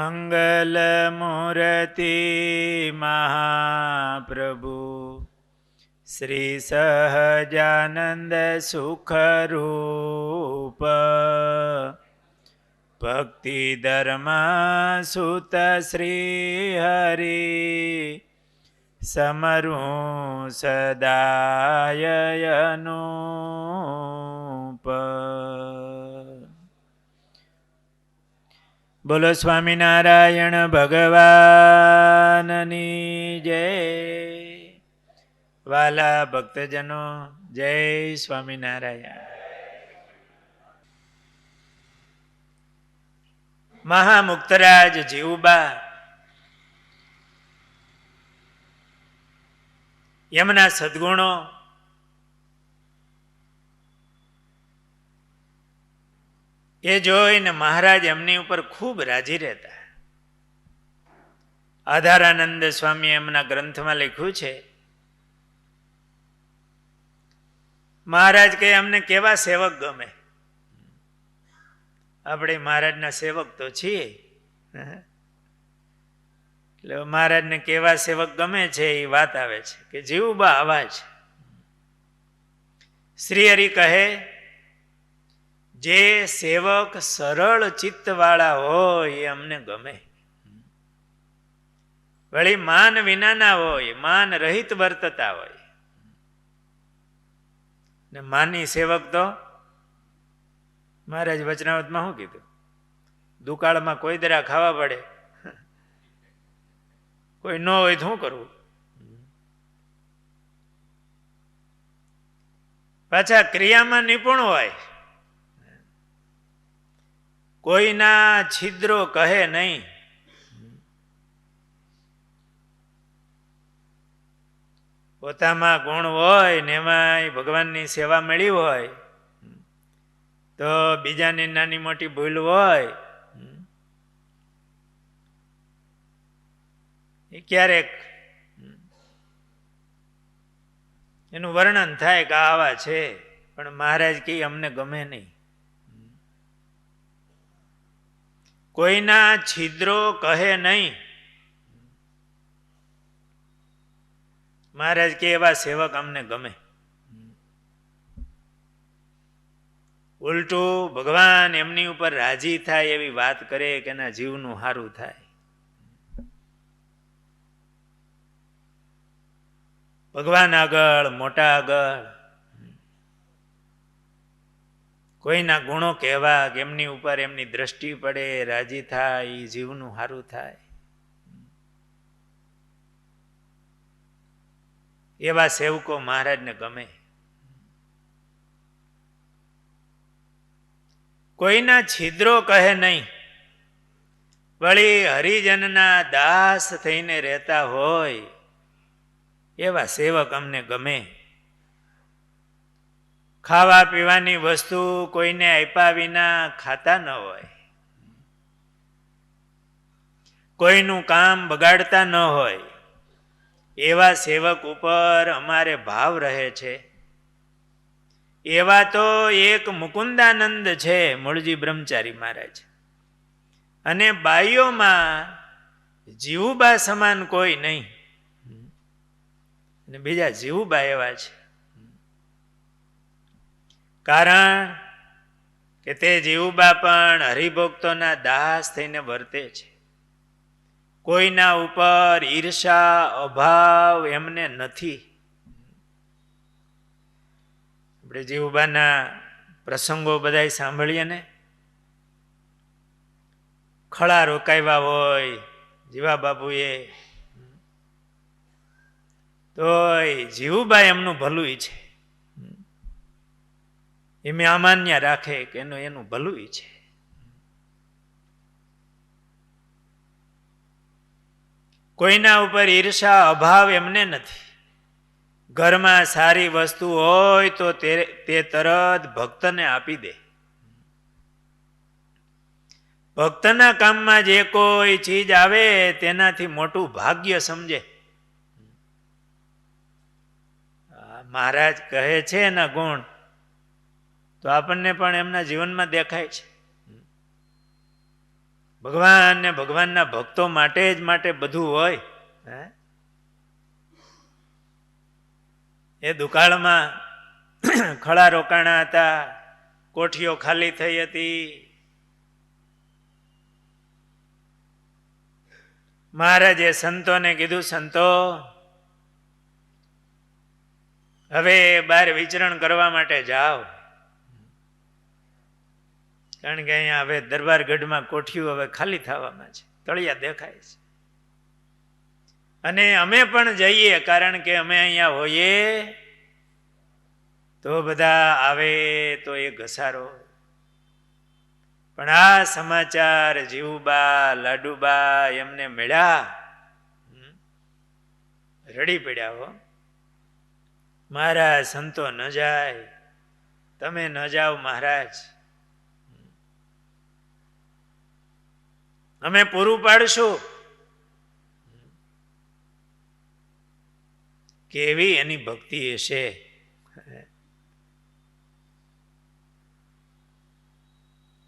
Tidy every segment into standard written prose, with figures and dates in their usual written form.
મંગલમૂર્તિ મહાપ્રભુ શ્રી સહજાનંદ સુખરૂપ ભક્તિ ધર્મ સુત શ્રી હરિ સમરું સદાય અનુપ. બોલો સ્વામિનારાયણ ભગવાનની જય. વાલા ભક્તજનો જય સ્વામિનારાયણ. મહામુક્તરાજ જીવુબા એમના સદ્ગુણો એ જોઈને મહારાજ એમની ઉપર ખૂબ રાજી રહેતા. આધારાનંદ સ્વામી એમના ગ્રંથમાં લખ્યું છે, મહારાજ કહે અમને કેવા સેવક ગમે. આપણે મહારાજના સેવક તો છીએ, એટલે મહારાજને કેવા સેવક ગમે છે એ વાત આવે છે કે જીવુબા આવા છે. શ્રી હરિ કહે જે સેવક સરળ ચિત્તવાળા હોય એ અમને ગમે. વળી માન વિનાના હોય, માન રહિત વર્તતા હોય. ને માની સેવક તો મહારાજ વચનાવતમાં શું કીધું? દુકાળમાં કોઈ દરા ખાવા પડે, કોઈ ન હોય તો શું કરવું? પાછા ક્રિયામાં નિપુણ હોય, કોઈના છિદ્રો કહે નહીં. પોતામાં ગુણ હોય ને એમાં ભગવાનની સેવા મળી હોય તો બીજાની નાની મોટી ભૂલ હોય એ ક્યારેક એનું વર્ણન થાય કે આવા છે, પણ મહારાજ કે અમને ગમે નહીં. કોઈના છિદ્રો કહે નહીં. મહારાજ કે એવા સેવક અમને ગમે. ઉલટું ભગવાન એમની ઉપર રાજી થાય એવી વાત કરે કે એના જીવનું સારું થાય. ભગવાન આગળ, મોટા આગળ કોઈના ગુણો કહેવા કે એમની ઉપર એમની દ્રષ્ટિ પડે, રાજી થાય, એ જીવનું સારું થાય. એવા સેવકો મહારાજને ગમે. કોઈના છિદ્રો કહે નહીં. વળી હરિજનના દાસ થઈને રહેતા હોય એવા સેવક અમને ગમે. ખાવા પીવાની વસ્તુ કોઈને આપ્યા વિના ખાતા ન હોય, કોઈનું કામ બગાડતા ન હોય, એવા સેવક ઉપર અમારે ભાવ રહે છે. એવા તો એક મુકુંદાનંદ છે, મૂળજી બ્રહ્મચારી મહારાજ. અને બાઈઓમાં જીવુબા સમાન કોઈ નહીં. અને બીજા જીવુબા એવા છે, કારણ કે તે જીવુબા પણ હરિભક્તોના દાસ થઈને વર્તે છે. કોઈના ઉપર ઈર્ષા અભાવ એમને નથી. આપણે જીવુબાના પ્રસંગો બધા સાંભળીએ ને, ખળા રોકાવ્યા હોય જીવા બાપુએ તો જીવુબા એમનું ભલું છે, એમ અમાન્ય રાખે કે એનું ભલું છે. કોઈના ઉપર ઈર્ષા અભાવ એમને નથી. ઘરમાં સારી વસ્તુ હોય તો તે તરત ભક્તને આપી દે. ભક્તના કામમાં જે કોઈ ચીજ આવે તેનાથી મોટું ભાગ્ય સમજે. મહારાજ કહે છે એના ગુણ તો આપણને પણ એમના જીવનમાં દેખાય છે. ભગવાન ને ભગવાનના ભક્તો માટે જ માટે બધું હોય. એ દુકાળમાં ખળા રોકાણા હતા, કોઠીઓ ખાલી થઈ હતી. મહારાજે સંતોને કીધું, સંતો હવે બહાર વિચરણ કરવા માટે જાઓ, કારણ કે અહીંયા હવે દરબારગઢમાં કોઠીઓ હવે ખાલી થવામાં છે, તળિયા દેખાય છે. અને અમે પણ જઈએ, કારણ કે અમે અહીંયા હોઈએ તો બધા આવે તો એ ઘસારો. પણ આ સમાચાર જીવુબા લાડુબા એમને મળ્યા, રડી પડ્યા. હો મહારાજ, સંતો ન જાય, તમે ન જાઓ મહારાજ, અમે પૂરું પાડશું. કેવી એની ભક્તિ હશે.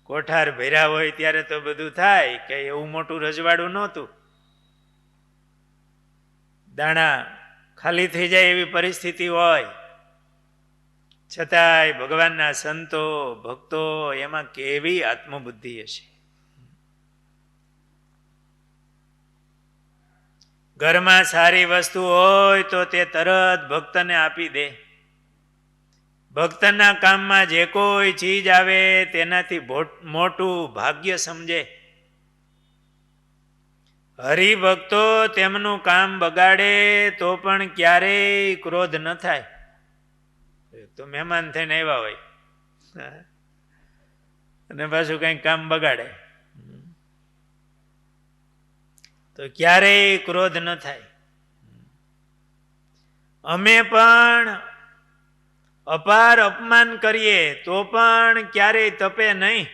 કોઠાર ભર્યા હોય ત્યારે તો બધું થાય, કે એવું મોટું રજવાડું નહોતું. દાણા ખાલી થઈ જાય એવી પરિસ્થિતિ હોય, છતાંય ભગવાનના સંતો ભક્તો એમાં કેવી આત્મબુદ્ધિ હશે. ઘરમાં સારી વસ્તુ હોય તો તે તરત ભક્તને આપી દે. ભક્તના કામમાં જે કોઈ ચીજ આવે તેનાથી મોટું ભાગ્ય સમજે. હરિભક્તો તેમનું કામ બગાડે તો પણ ક્યારેય ક્રોધ ન થાય. તો મહેમાન થઈને આવ્યા હોય અને પાછું કઈ કામ બગાડે તો ક્યારેય ક્રોધ ન થાય. અમે પણ અપાર અપમાન કરીએ તો પણ ક્યારેય તપે નહીં.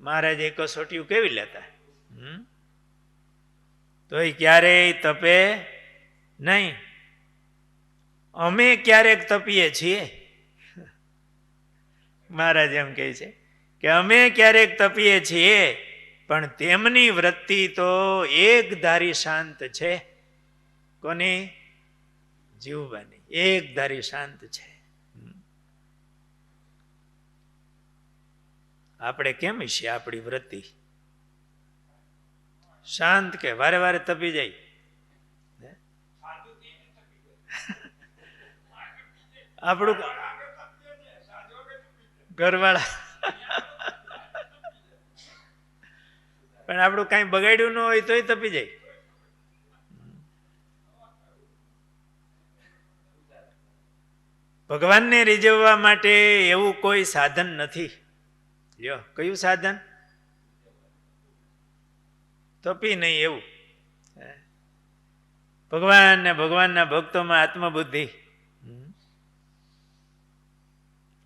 મહારાજ એ કસોટીયું કેવી લેતા, તો એ ક્યારેય તપે નહીં. અમે ક્યારેક તપીએ છીએ. મહારાજ એમ કહે છે કે અમે ક્યારેક તપીએ છીએ, પણ તેમની વૃત્તિ તો એક ધારી શાંત છે. કોની? જીવવાની એક ધારી શાંત છે. આપણે કેમ છીએ? આપણી વૃત્તિ શાંત કે વારે વારે તપી જાય? આપણું ઘરવાળા પણ આપણું કઈ બગાડ્યું ન હોય તોય તપી જાય. ભગવાનને રીઝવવા માટે એવું કોઈ સાધન નથી. લ્યો, કયું સાધન? તપી નહીં એવું. ભગવાન ને ભગવાનના ભક્તોમાં આત્મબુદ્ધિ.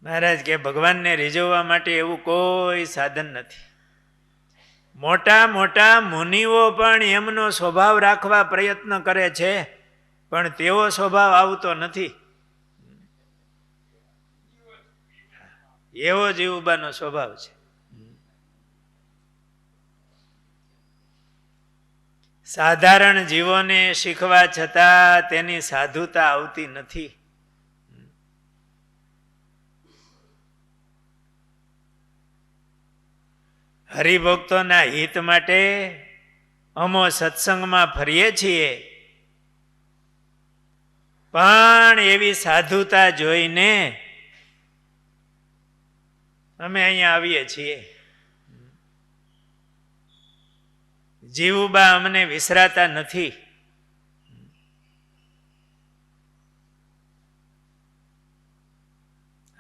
મહારાજ કે ભગવાનને રીઝવવા માટે એવું કોઈ સાધન નથી. મોટા મોટા મુનિઓ પણ એમનો સ્વભાવ રાખવા પ્રયત્ન કરે છે, પણ તેવો સ્વભાવ આવતો નથી. એવો જીવુબાનો સ્વભાવ છે. સાધારણ જીવોને શીખવા છતાં તેની સાધુતા આવતી નથી. હરિભક્તોના હિત માટે અમો સત્સંગમાં ફરીએ છીએ, પણ એવી સાધુતા જોઈને અમે અહીંયા આવીએ છીએ. જીવુબા અમને વિસરાતા નથી.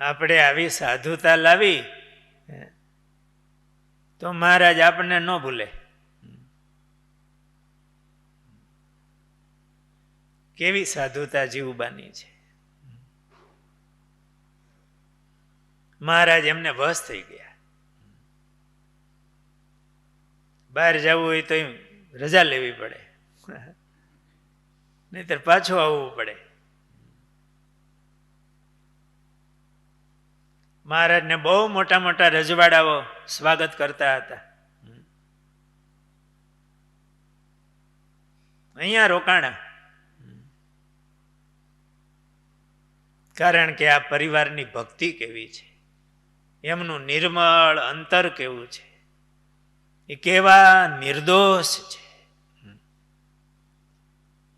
આપણે આવી સાધુતા લાવી તો મહારાજ આપણને ન ભૂલે. કેવી સાધુતા જીવુબાની છે. મહારાજ એમને વશ થઈ ગયા. બહાર જવું હોય તો રજા લેવી પડે, નહીતર પાછું આવવું પડે. મહારાજને બહુ મોટા મોટા રજવાડાઓ સ્વાગત કરતા હતા. અહીંયા રોકાણા. કારણ કે આ પરિવારની ભક્તિ કેવી છે, એમનું નિર્મળ અંતર કેવું છે, એ કેવા નિર્દોષ છે.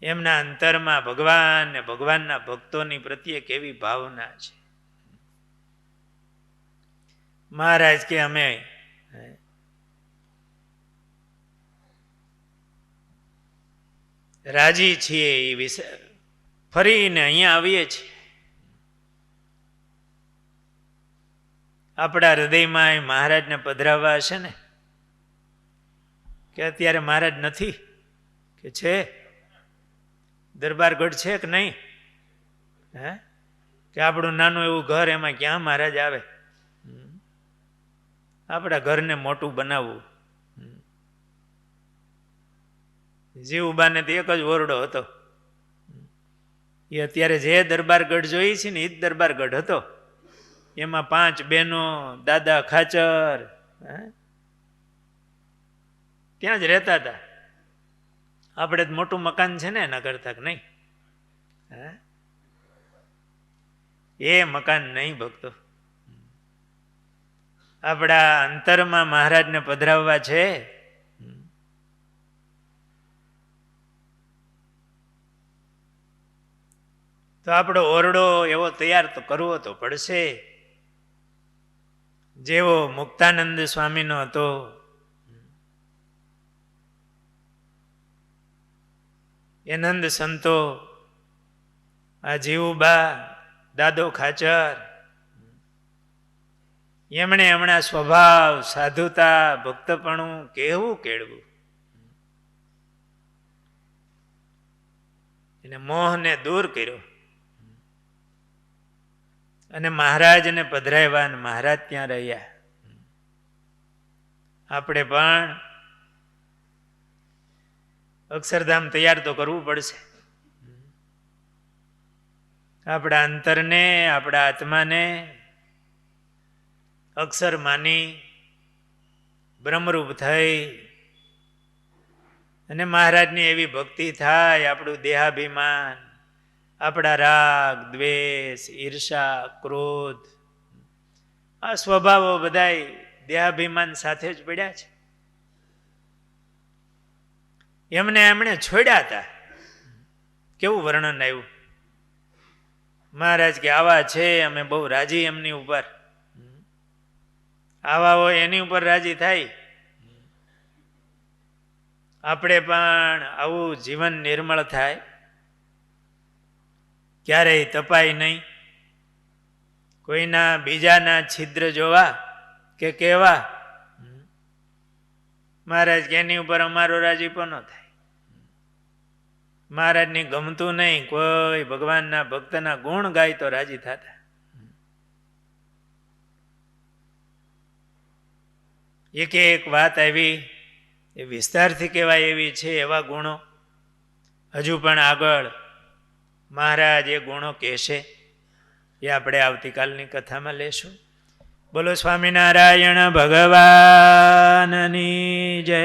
એમના અંતરમાં ભગવાન ને ભગવાનના ભક્તોની પ્રત્યે કેવી ભાવના છે. મહારાજ કે અમે રાજી છીએ એ વિશે ફરીને અહીંયા આવીએ છીએ. આપણા હૃદયમાં મહારાજને પધરાવવા હશે ને, કે અત્યારે મહારાજ નથી કે છે, દરબારગઢ છે કે નહીં, હે કે આપણું નાનું એવું ઘર, એમાં ક્યાં મહારાજ આવે? આપણા ઘરને મોટું બનાવવું. જીવબાને તો એક જ ઓરડો હતો. એ અત્યારે જે દરબારગઢ જોઈ છે ને એ જ દરબારગઢ હતો. એમાં 5 બહેનો, દાદા ખાચર ત્યાં જ રહેતા હતા. આપણે જ મોટું મકાન છે ને એના કરતા કે નહીં? એ મકાન નહીં ભક્તો. આપણા અંતરમાં મહારાજને પધરાવવા છે. તો આપણો ઓરડો એવો તૈયાર તો કરવો તો પડશે, જેવો મુક્તાનંદ સ્વામીનો હતો. એ નંદ સંતો, આ જીવુબા, દાદો ખાચર, એમણે હમણાં સ્વભાવ, સાધુતા, ભક્તપણું કેવું કેળવું. એને મોહને દૂર કર્યો અને મહારાજને પધરાવ્યા અને મહારાજ ત્યાં રહ્યા. આપણે પણ અક્ષરધામ તૈયાર તો કરવું પડશે. આપણા અંતરને, આપણા આત્માને અક્ષર માની બ્રહ્મરૂપ થઈ અને મહારાજની એવી ભક્તિ થાય, આપણું દેહાભિમાન, આપણા રાગ, દ્વેષ, ઈર્ષા, ક્રોધ, આ સ્વભાવો બધાય દેહાભિમાન સાથે જ પડ્યા છે. એમણે છોડ્યા હતા. કેવું વર્ણન આવ્યું મહારાજ કે આવા છે, અમે બહુ રાજી એમની ઉપર. આવા હોય એની ઉપર રાજી થાય. આપણે પણ આવું જીવન નિર્મળ થાય, ક્યારેય તપાય નહીં, કોઈના બીજાના છિદ્ર જોવા કે કેવા. મહારાજ કે એની ઉપર અમારો રાજીપો ન થાય. મહારાજને ગમતું નહીં, કોઈ ભગવાનના ભક્તના ગુણ ગાય તો રાજી થતા. એક એક વાત આવી એ વિસ્તારથી કહેવાય એવી છે. એવા ગુણો હજુ પણ આગળ મહારાજ એ ગુણો કહેશે, એ આપણે આવતીકાલની કથામાં લેશું. બોલો સ્વામિનારાયણ ભગવાનની જય.